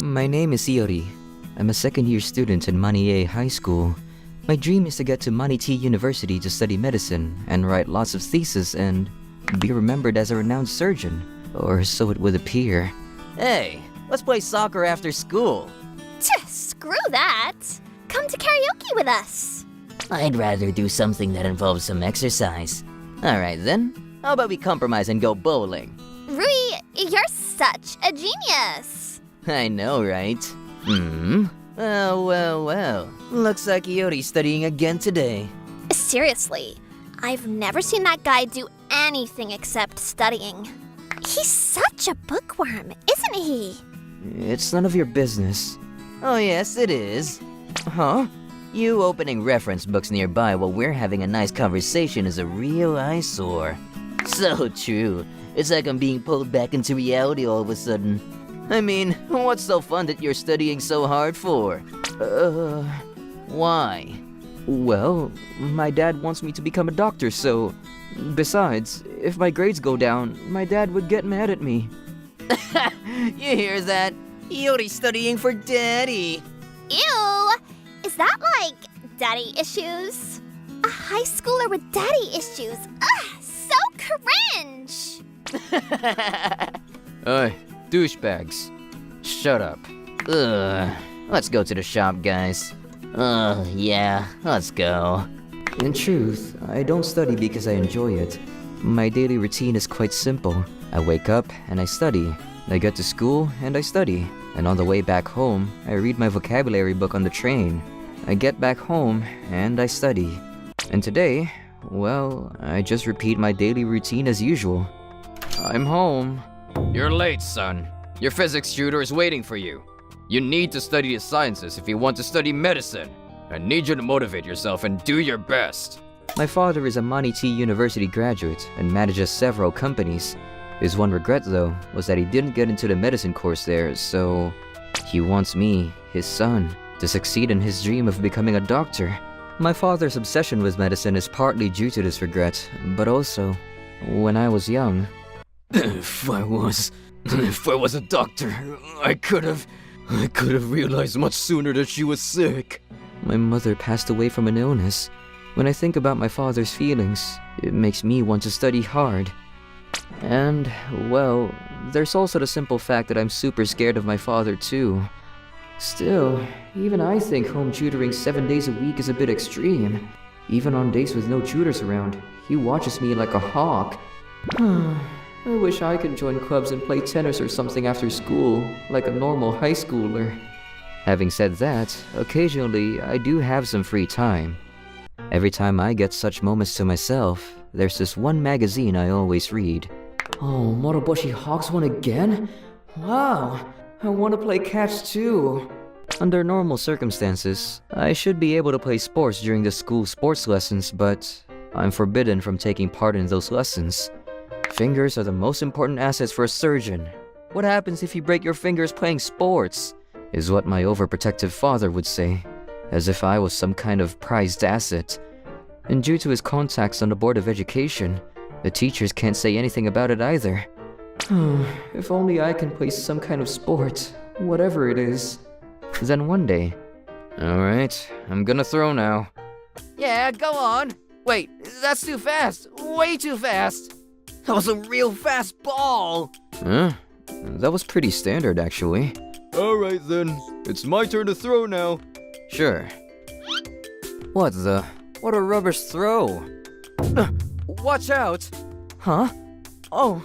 My name is Iori. I'm a second-year student in Manie High School. My dream is to get to Maniti University to study medicine and write lots of theses and be remembered as a renowned surgeon, or so it would appear. Hey, let's play soccer after school. Screw that! Come to karaoke with us! I'd rather do something that involves some exercise. Alright then, how about we compromise and go bowling? Rui, you're such a genius! I know, right? Well. Looks like Iori's studying again today. Seriously, I've never seen that guy do anything except studying. He's such a bookworm, isn't he? It's none of your business. Oh yes, it is. Huh? You opening reference books nearby while we're having a nice conversation is a real eyesore. So true. It's like I'm being pulled back into reality all of a sudden. I mean, what's so fun that you're studying so hard for? Why? Well, my dad wants me to become a doctor, so... Besides, if my grades go down, my dad would get mad at me. You hear that? Iori's studying for daddy. Ew! Is that like daddy issues? A high schooler with daddy issues? Ugh, so cringe! Oi, douchebags. Shut up. Let's go to the shop, guys. Yeah, let's go. In truth, I don't study because I enjoy it. My daily routine is quite simple. I wake up and I study. I get to school and I study. And on the way back home, I read my vocabulary book on the train. I get back home and I study. And today, well, I just repeat my daily routine as usual. I'm home. You're late, son. Your physics tutor is waiting for you. You need to study the sciences if you want to study medicine. I need you to motivate yourself and do your best. My father is a Maniti University graduate and manages several companies. His one regret, though, was that he didn't get into the medicine course there, so he wants me, his son, to succeed in his dream of becoming a doctor. My father's obsession with medicine is partly due to this regret, but also, when I was young... If I was a doctor, I could have realized much sooner that she was sick. My mother passed away from an illness. When I think about my father's feelings, it makes me want to study hard. And, well, there's also the simple fact that I'm super scared of my father too. Still, even I think home tutoring 7 days a week is a bit extreme. Even on days with no tutors around, he watches me like a hawk. I wish I could join clubs and play tennis or something after school, like a normal high schooler. Having said that, occasionally I do have some free time. Every time I get such moments to myself, there's this one magazine I always read. Oh, Moroboshi Hawks won again? Wow, I want to play catch too. Under normal circumstances, I should be able to play sports during the school sports lessons, but I'm forbidden from taking part in those lessons. Fingers are the most important assets for a surgeon. What happens if you break your fingers playing sports? Is what my overprotective father would say, as if I was some kind of prized asset. And due to his contacts on the Board of Education, the teachers can't say anything about it either. If only I can play some kind of sport, whatever it is. Then one day... Alright, I'm gonna throw now. Yeah, go on. Wait, that's too fast. Way too fast. That was a real fast ball. Huh? That was pretty standard, actually. Alright then, it's my turn to throw now. Sure. What the? What a rubbish throw! Watch out. Huh? Oh,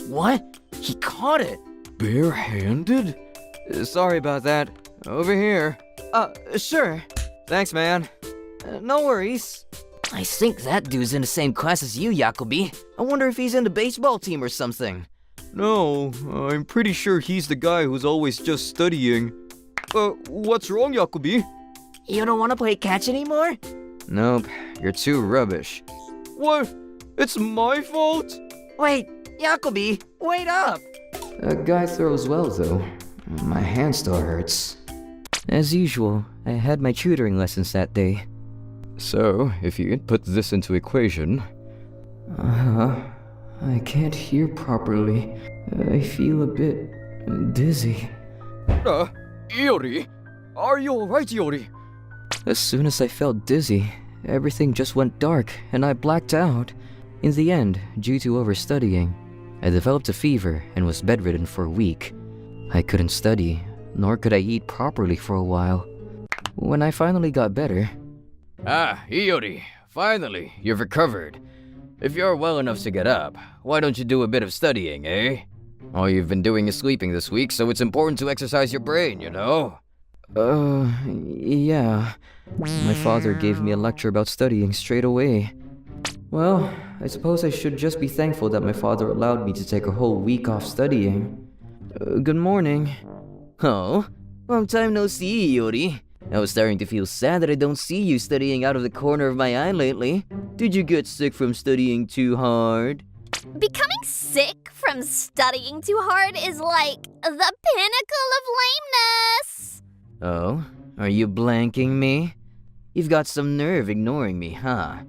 what? He caught it. Bare-handed? Sorry about that. Over here. Sure. Thanks, man. No worries. I think that dude's in the same class as you, Jacobi. I wonder if he's in the baseball team or something. No, I'm pretty sure he's the guy who's always just studying. What's wrong, Jacobi? You don't want to play catch anymore? Nope, you're too rubbish. What? It's my fault? Wait, Jacobi, wait up! That guy throws well, though. My hand still hurts. As usual, I had my tutoring lessons that day. So, if you input this into equation... I can't hear properly. I feel a bit dizzy. Iori? Are you alright, Iori? As soon as I felt dizzy, everything just went dark and I blacked out. In the end, due to overstudying, I developed a fever and was bedridden for a week. I couldn't study, nor could I eat properly for a while. When I finally got better... Iori, finally, you've recovered. If you're well enough to get up, why don't you do a bit of studying, eh? All you've been doing is sleeping this week, so it's important to exercise your brain, you know? Yeah. My father gave me a lecture about studying straight away. Well, I suppose I should just be thankful that my father allowed me to take a whole week off studying. Good morning. Oh, long time no see, Iori. I was starting to feel sad that I don't see you studying out of the corner of my eye lately. Did you get sick from studying too hard? Becoming sick from studying too hard is like the pinnacle of lameness. Oh, are you blanking me? You've got some nerve ignoring me, huh?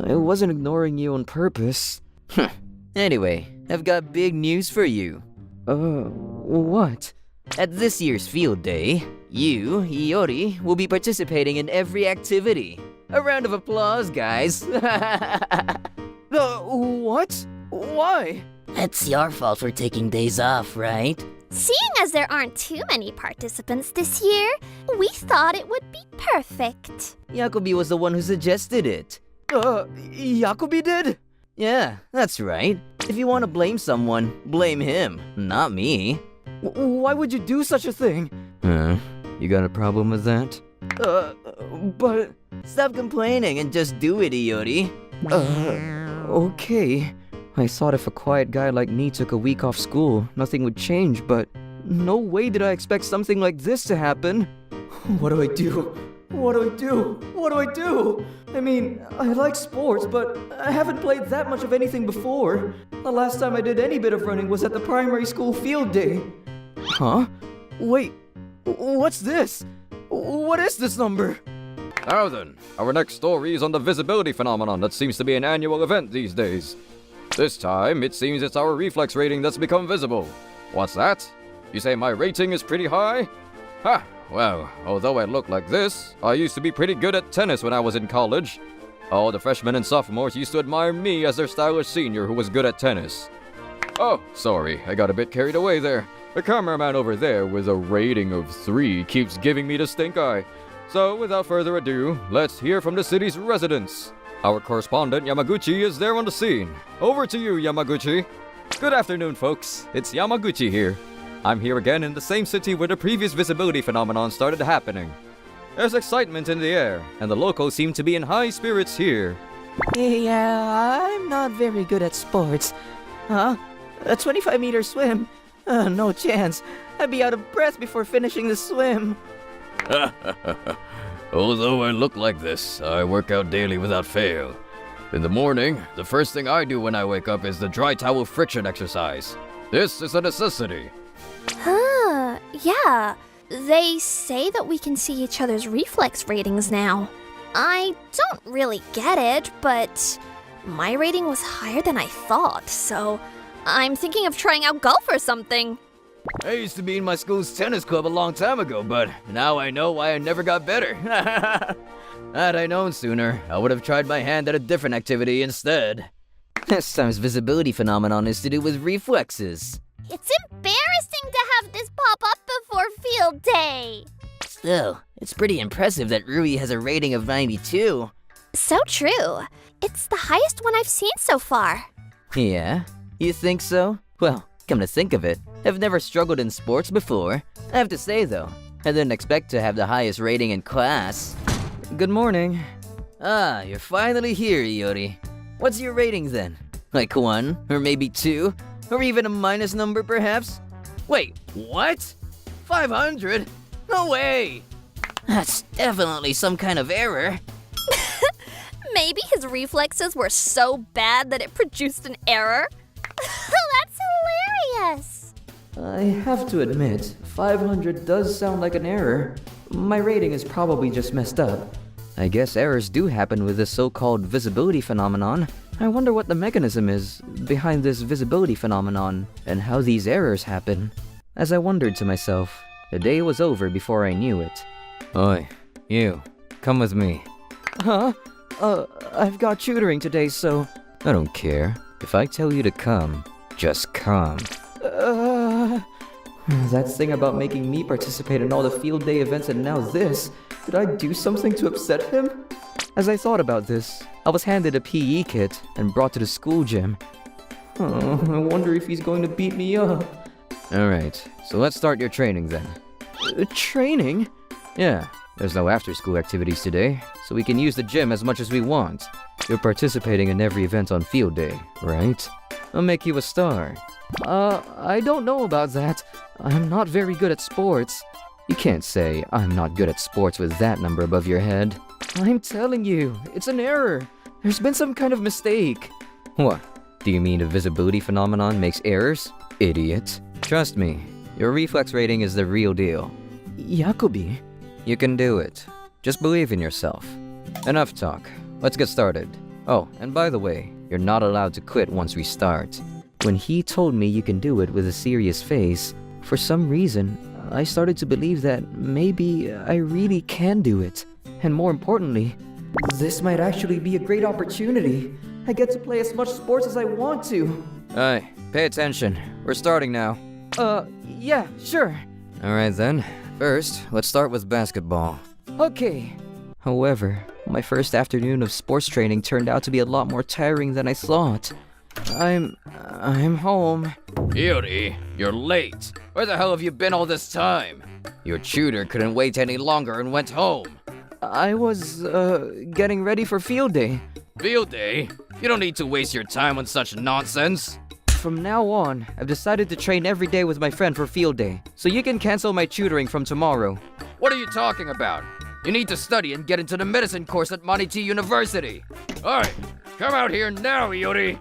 I wasn't ignoring you on purpose. Anyway, I've got big news for you. What? At this year's field day, you, Iori, will be participating in every activity. A round of applause, guys. What? Why? It's your fault for taking days off, right? Seeing as there aren't too many participants this year, we thought it would be perfect. Jacobi was the one who suggested it. Jacobi did? Yeah, that's right. If you want to blame someone, blame him, not me. Why would you do such a thing? You got a problem with that? But... Stop complaining and just do it, Iori. Okay. I thought if a quiet guy like me took a week off school, nothing would change, but no way did I expect something like this to happen. What do I do? What do I do? What do I do? I mean, I like sports, but I haven't played that much of anything before. The last time I did any bit of running was at the primary school field day. Huh? Wait, what's this? What is this number? Now then, our next story is on the visibility phenomenon that seems to be an annual event these days. This time, it seems it's our reflex rating that's become visible. What's that? You say my rating is pretty high? Ha! Well, although I look like this, I used to be pretty good at tennis when I was in college. All the freshmen and sophomores used to admire me as their stylish senior who was good at tennis. Oh, sorry, I got a bit carried away there. The cameraman over there with a rating of 3 keeps giving me the stink eye. So, without further ado, let's hear from the city's residents. Our correspondent Yamaguchi is there on the scene. Over to you, Yamaguchi. Good afternoon, folks. It's Yamaguchi here. I'm here again in the same city where the previous visibility phenomenon started happening. There's excitement in the air, and the locals seem to be in high spirits here. Yeah, I'm not very good at sports. Huh? A 25-meter swim? No chance. I'd be out of breath before finishing the swim. Although I look like this, I work out daily without fail. In the morning, the first thing I do when I wake up is the dry towel friction exercise. This is a necessity. Yeah. They say that we can see each other's reflex ratings now. I don't really get it, but my rating was higher than I thought, so I'm thinking of trying out golf or something. I used to be in my school's tennis club a long time ago, but now I know why I never got better. Had I known sooner, I would have tried my hand at a different activity instead. This time's visibility phenomenon is to do with reflexes. It's embarrassing to have this pop up before field day. Still, it's pretty impressive that Rui has a rating of 92. So true. It's the highest one I've seen so far. Yeah? You think so? Well, come to think of it, I've never struggled in sports before. I have to say though, I didn't expect to have the highest rating in class. Good morning. Ah, you're finally here, Iori. What's your rating then? Like 1, or maybe 2, or even a minus number perhaps? Wait, what? 500? No way! That's definitely some kind of error. Maybe his reflexes were so bad that it produced an error? That's hilarious! I have to admit, 500 does sound like an error. My rating is probably just messed up. I guess errors do happen with this so-called visibility phenomenon. I wonder what the mechanism is behind this visibility phenomenon and how these errors happen. As I wondered to myself, The day was over before I knew it. Oi, you, come with me. Huh? I've got tutoring today, so... I don't care. If I tell you to come, just come. That thing about making me participate in all the field day events and now this. Did I do something to upset him? As I thought about this, I was handed a PE kit and brought to the school gym. Oh, I wonder if he's going to beat me up. Alright, so let's start your training then. Training? Yeah, there's no after-school activities today, so we can use the gym as much as we want. You're participating in every event on field day, right? I'll make you a star. I don't know about that. I'm not very good at sports. You can't say I'm not good at sports with that number above your head. I'm telling you, it's an error. There's been some kind of mistake. What? Do you mean a visibility phenomenon makes errors? Idiot. Trust me, your reflex rating is the real deal. Jacobi. You can do it. Just believe in yourself. Enough talk. Let's get started. Oh, and by the way, you're not allowed to quit once we start. When he told me you can do it with a serious face, for some reason, I started to believe that maybe I really can do it. And more importantly, this might actually be a great opportunity. I get to play as much sports as I want to. Hey, pay attention. We're starting now. Yeah, sure. Alright then. First, let's start with basketball. Okay. However, my first afternoon of sports training turned out to be a lot more tiring than I thought. I'm home. Yuri, you're late. Where the hell have you been all this time? Your tutor couldn't wait any longer and went home. I was, getting ready for field day. Field day? You don't need to waste your time on such nonsense. From now on, I've decided to train every day with my friend for field day, so you can cancel my tutoring from tomorrow. What are you talking about? You need to study and get into the medicine course at Maniti University. Alright, come out here now, Yuri.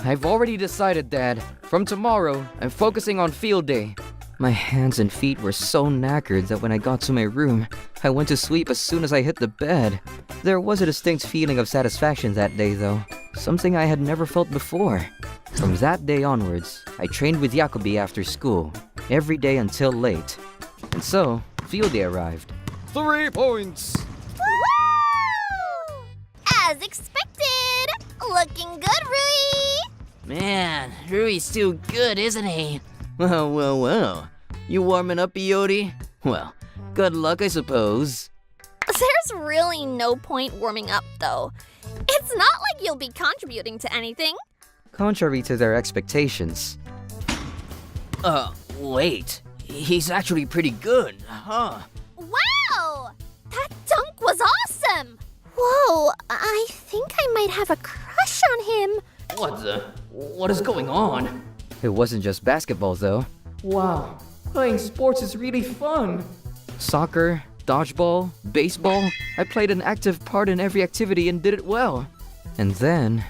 I've already decided, Dad. From tomorrow, I'm focusing on field day. My hands and feet were so knackered that when I got to my room, I went to sleep as soon as I hit the bed. There was a distinct feeling of satisfaction that day, though. Something I had never felt before. From that day onwards, I trained with Jacobi after school, every day until late. And so, field day arrived. 3 points! Woo! As expected! Looking good, Rui! Man, Rui's too good, isn't he? Well. You warming up, Iori? Well, good luck, I suppose. There's really no point warming up, though. It's not like you'll be contributing to anything. Contrary to their expectations. Wait. He's actually pretty good, huh? Wow! That dunk was awesome! Whoa, I think I might have a crush on him. What is going on? It wasn't just basketball, though. Wow, playing sports is really fun. Soccer, dodgeball, baseball. I played an active part in every activity and did it well. And then...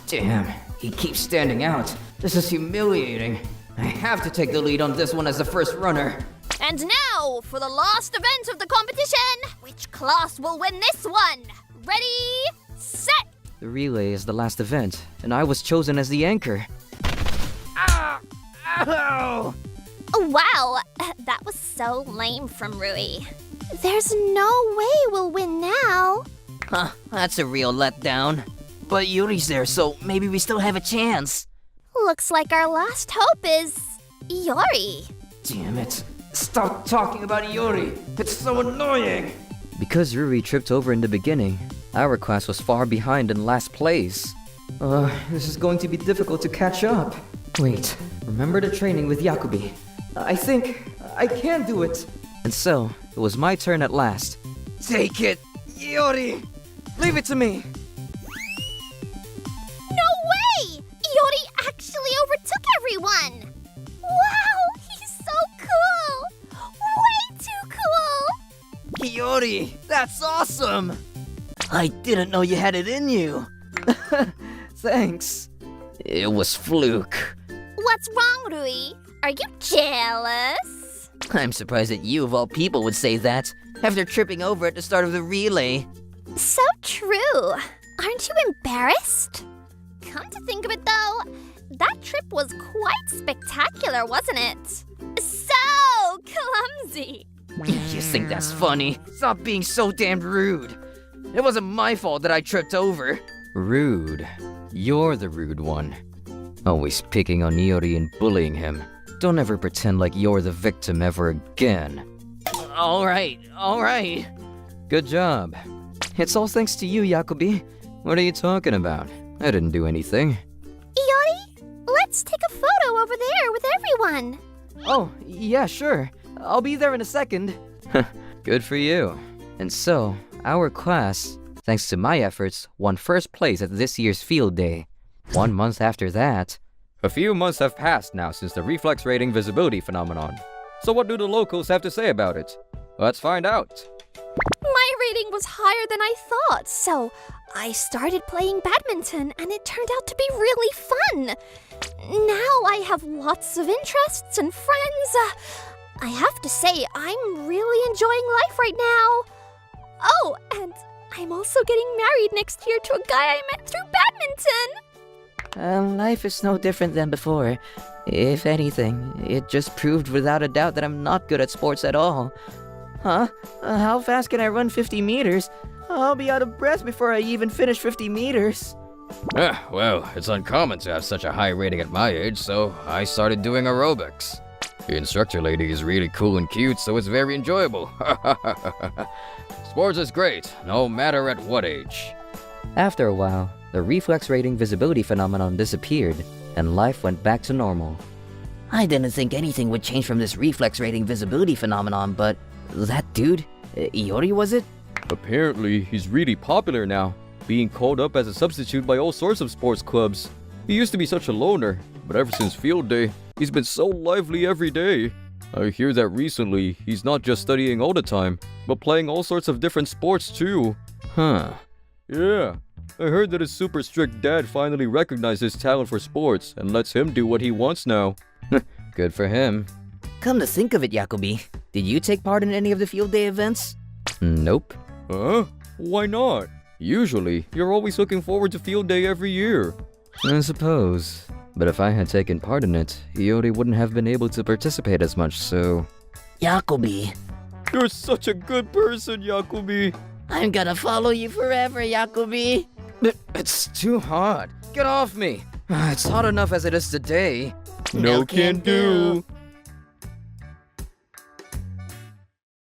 Damn, he keeps standing out. This is humiliating. I have to take the lead on this one as the first runner. And now, for the last event of the competition, which class will win this one? Ready, set! The relay is the last event, and I was chosen as the anchor. Ow! Wow, that was so lame from Rui. There's no way we'll win now. Huh, that's a real letdown. But Yuri's there, so maybe we still have a chance. Looks like our last hope is... Iori. Damn it. Stop talking about Yuri. It's so annoying. Because Ruri tripped over in the beginning, our class was far behind in last place. This is going to be difficult to catch up. Wait, remember the training with Jacobi? I think I can do it. And so, it was my turn at last. Take it, Yuri. Leave it to me. No way! Iori actually overtook everyone! Wow, he's so cool! Way too cool! Yuri, that's awesome. I didn't know you had it in you. Thanks. It was fluke. What's wrong, Rui? Are you jealous? I'm surprised that you, of all people, would say that after tripping over at the start of the relay. So true. Aren't you embarrassed? Come to think of it, though, that trip was quite spectacular, wasn't it? So clumsy. You think that's funny? Stop being so damned rude. It wasn't my fault that I tripped over. Rude. You're the rude one. Always picking on Iori and bullying him. Don't ever pretend like you're the victim ever again. Alright. Good job. It's all thanks to you, Jacobi. What are you talking about? I didn't do anything. Iori, let's take a photo over there with everyone. Oh, yeah, sure. I'll be there in a second. Good for you. And so, our class, thanks to my efforts, won first place at this year's field day. 1 month after that... A few months have passed now since the reflex rating visibility phenomenon. So what do the locals have to say about it? Let's find out. My rating was higher than I thought, so I started playing badminton and it turned out to be really fun. Now I have lots of interests and friends. I have to say, I'm really enjoying life right now. Oh, and I'm also getting married next year to a guy I met through badminton. Life is no different than before. If anything, it just proved without a doubt that I'm not good at sports at all. Huh? How fast can I run 50 meters? I'll be out of breath before I even finish 50 meters. Well, it's uncommon to have such a high rating at my age, so I started doing aerobics. The instructor lady is really cool and cute, so it's very enjoyable. Sports is great, no matter at what age. After a while, the reflex rating visibility phenomenon disappeared, and life went back to normal. I didn't think anything would change from this reflex rating visibility phenomenon, but that dude, Iori was it? Apparently, he's really popular now, being called up as a substitute by all sorts of sports clubs. He used to be such a loner, but ever since field day, he's been so lively every day. I hear that recently, he's not just studying all the time, but playing all sorts of different sports too. Huh. Yeah, I heard that his super strict dad finally recognized his talent for sports and lets him do what he wants now. Good for him. Come to think of it, Jacobi, did you take part in any of the field day events? Nope. Huh? Why not? Usually, you're always looking forward to field day every year. I suppose. But if I had taken part in it, Iori wouldn't have been able to participate as much, so... Jacobi, You're such a good person, Jacobi. I'm gonna follow you forever, Jacobi. It's too hot. Get off me. It's hot enough as it is today. No can do.